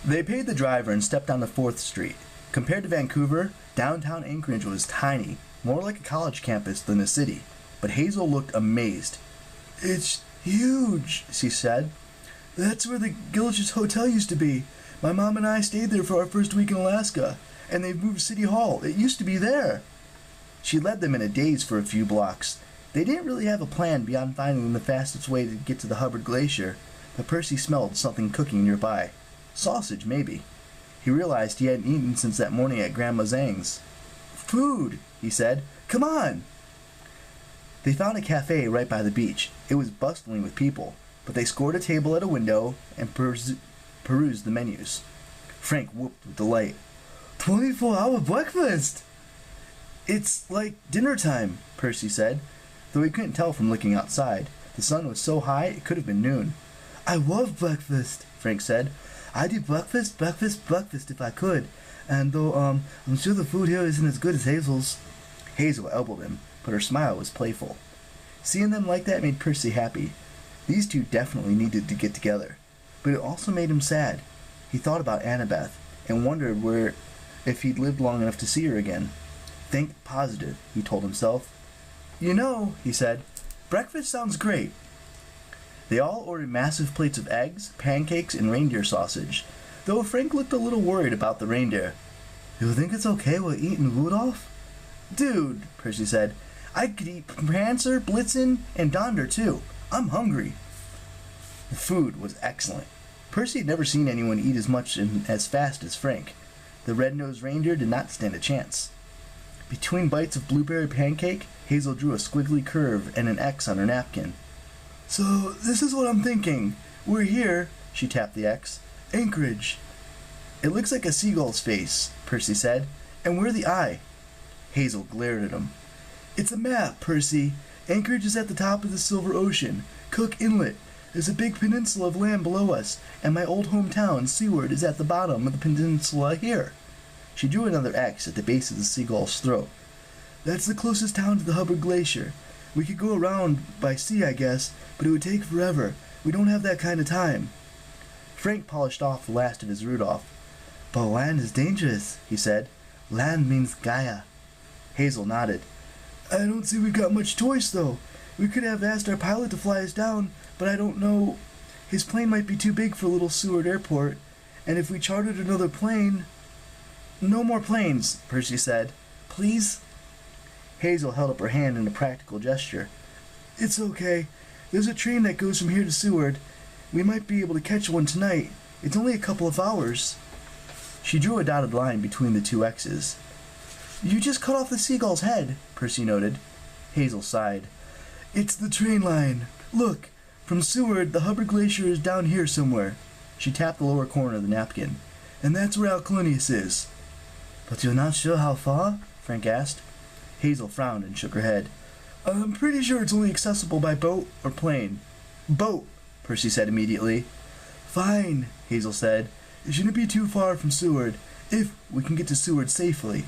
They paid the driver and stepped down to 4th Street. Compared to Vancouver, downtown Anchorage was tiny, more like a college campus than a city. But Hazel looked amazed. "It's huge," she said. "That's where the Gilch's Hotel used to be. My mom and I stayed there for our first week in Alaska, and they've moved City Hall. It used to be there." She led them in a daze for a few blocks. They didn't really have a plan beyond finding the fastest way to get to the Hubbard Glacier, but Percy smelled something cooking nearby. Sausage, maybe. He realized he hadn't eaten since that morning at Grandma Zhang's. "Food," he said. "Come on." They found a cafe right by the beach. It was bustling with people, but they scored a table at a window and perused the menus. Frank whooped with delight. 24-hour breakfast! "It's like dinner time," Percy said, though he couldn't tell from looking outside. The sun was so high it could have been noon. "I love breakfast," Frank said. "I'd eat breakfast if I could. And though I'm sure the food here isn't as good as Hazel's." Hazel elbowed him, but her smile was playful. Seeing them like that made Percy happy. These two definitely needed to get together. But it also made him sad. He thought about Annabeth and wondered if he'd lived long enough to see her again. Think positive, he told himself. "You know," he said, "breakfast sounds great." They all ordered massive plates of eggs, pancakes, and reindeer sausage, though Frank looked a little worried about the reindeer. "You think it's okay we're eating Rudolph?" "Dude," Percy said, "I could eat Prancer, Blitzen, and Donder too. I'm hungry." The food was excellent. Percy had never seen anyone eat as much and as fast as Frank. The red-nosed reindeer did not stand a chance. Between bites of blueberry pancake, Hazel drew a squiggly curve and an X on her napkin. "So, this is what I'm thinking. We're here," she tapped the X, "Anchorage." "It looks like a seagull's face," Percy said, "and we're the eye." Hazel glared at him. "It's a map, Percy. Anchorage is at the top of the Silver Ocean. Cook Inlet. There's a big peninsula of land below us, and my old hometown, Seward, is at the bottom of the peninsula here." She drew another X at the base of the seagull's throat. "That's the closest town to the Hubbard Glacier. We could go around by sea, I guess, but it would take forever. We don't have that kind of time." Frank polished off the last of his Rudolph. "But land is dangerous," he said. "Land means Gaia." Hazel nodded. "I don't see we've got much choice, though. We could have asked our pilot to fly us down, but I don't know. His plane might be too big for little Seward Airport, and if we chartered another plane—" "No more planes," Percy said. "Please?" Hazel held up her hand in a practical gesture. "It's okay. There's a train that goes from here to Seward. We might be able to catch one tonight. It's only a couple of hours." She drew a dotted line between the two X's. "You just cut off the seagull's head," Percy noted. Hazel sighed. "It's the train line. Look, from Seward, the Hubbard Glacier is down here somewhere." She tapped the lower corner of the napkin. "And that's where Alclonius is." "But you're not sure how far?" Frank asked. Hazel frowned and shook her head. "I'm pretty sure it's only accessible by boat or plane." "Boat," Percy said immediately. "Fine," Hazel said. "It shouldn't be too far from Seward, if we can get to Seward safely."